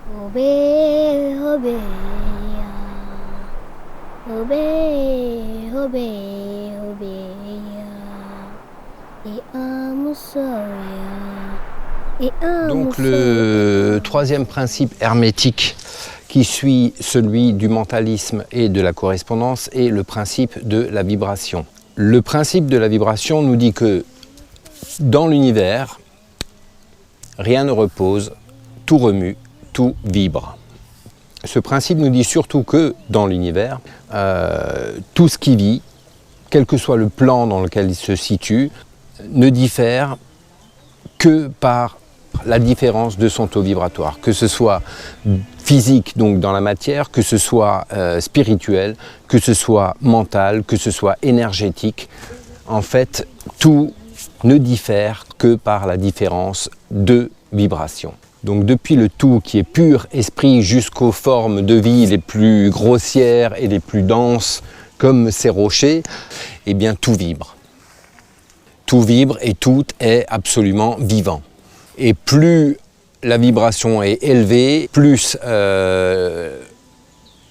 Hobe, hobe, ya. Hobe, hobe, hobe, ya. Et amo soya. Et amo Donc le troisième principe hermétique qui suit celui du mentalisme et de la correspondance est le principe de la vibration. Le principe de la vibration nous dit que dans l'univers, rien ne repose, tout remue, tout vibre. Ce principe nous dit surtout que dans l'univers, tout ce qui vit, quel que soit le plan dans lequel il se situe, ne diffère que par la différence de son taux vibratoire, que ce soit physique, donc dans la matière, que ce soit spirituel, que ce soit mental, que ce soit énergétique. En fait, tout ne diffère que par la différence de vibration. Donc depuis le tout qui est pur esprit jusqu'aux formes de vie les plus grossières et les plus denses, comme ces rochers, eh bien tout vibre. Tout vibre et tout est absolument vivant. Et plus la vibration est élevée, plus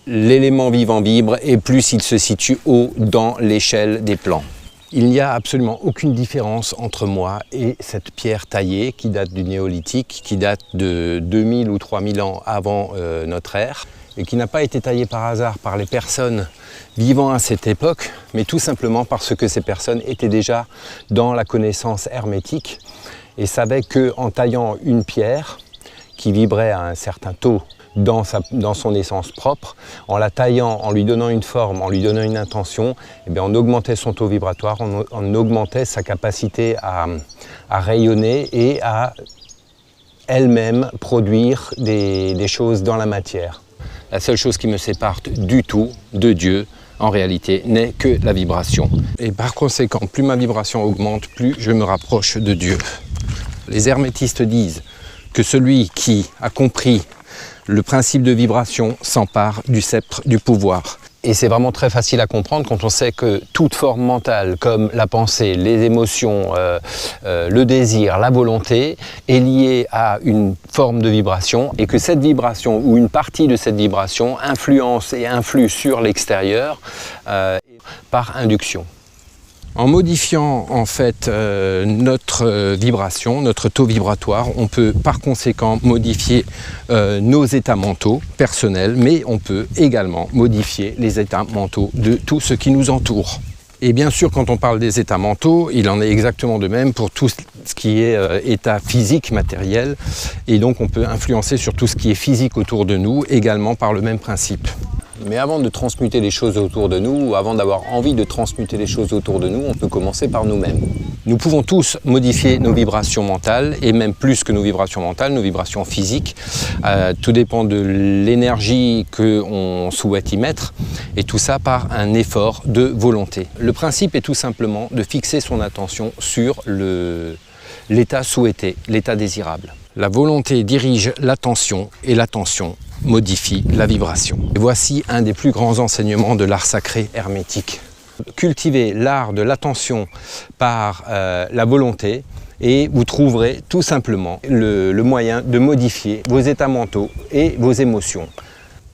l'élément vivant vibre et plus il se situe haut dans l'échelle des plans. Il n'y a absolument aucune différence entre moi et cette pierre taillée qui date du néolithique, qui date de 2000 ou 3000 ans avant notre ère, et qui n'a pas été taillée par hasard par les personnes vivant à cette époque, mais tout simplement parce que ces personnes étaient déjà dans la connaissance hermétique et savaient qu'en taillant une pierre qui vibrait à un certain taux dans son essence propre, en la taillant, en lui donnant une forme, en lui donnant une intention, eh bien on augmentait son taux vibratoire, on augmentait sa capacité à rayonner et à elle-même produire des choses dans la matière. La seule chose qui me sépare du tout de Dieu, en réalité, n'est que la vibration. Et par conséquent, plus ma vibration augmente, plus je me rapproche de Dieu. Les hermétistes disent que celui qui a compris le principe de vibration s'empare du sceptre du pouvoir. Et c'est vraiment très facile à comprendre quand on sait que toute forme mentale, comme la pensée, les émotions, le désir, la volonté, est liée à une forme de vibration et que cette vibration ou une partie de cette vibration influence et influe sur l'extérieur par induction. En modifiant en fait notre vibration, notre taux vibratoire, on peut par conséquent modifier nos états mentaux personnels, mais on peut également modifier les états mentaux de tout ce qui nous entoure. Et bien sûr, quand on parle des états mentaux, il en est exactement de même pour tout ce qui est état physique, matériel, et donc on peut influencer sur tout ce qui est physique autour de nous également par le même principe. Mais avant de transmuter les choses autour de nous, ou avant d'avoir envie de transmuter les choses autour de nous, on peut commencer par nous-mêmes. Nous pouvons tous modifier nos vibrations mentales, et même plus que nos vibrations mentales, nos vibrations physiques. Tout dépend de l'énergie qu'on souhaite y mettre, et tout ça par un effort de volonté. Le principe est tout simplement de fixer son attention sur l'état souhaité, l'état désirable. La volonté dirige l'attention, et l'attention modifie la vibration. Et voici un des plus grands enseignements de l'art sacré hermétique. Cultivez l'art de l'attention par la volonté et vous trouverez tout simplement le moyen de modifier vos états mentaux et vos émotions.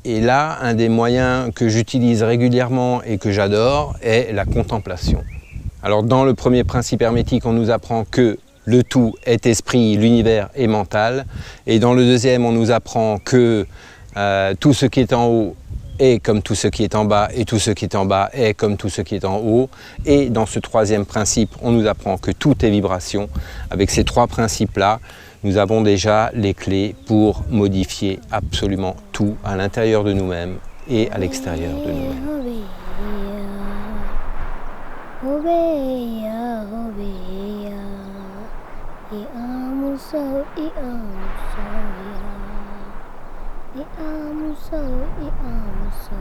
Et là, un des moyens que j'utilise régulièrement et que j'adore est la contemplation. Alors dans le premier principe hermétique, on nous apprend que le tout est esprit, l'univers est mental. Et dans le deuxième, on nous apprend que tout ce qui est en haut est comme tout ce qui est en bas, et tout ce qui est en bas est comme tout ce qui est en haut. Et dans ce troisième principe, on nous apprend que tout est vibration. Avec ces trois principes-là, nous avons déjà les clés pour modifier absolument tout à l'intérieur de nous-mêmes et à l'extérieur de nous-mêmes. E amo so, e amo so, e amo so, e amo so,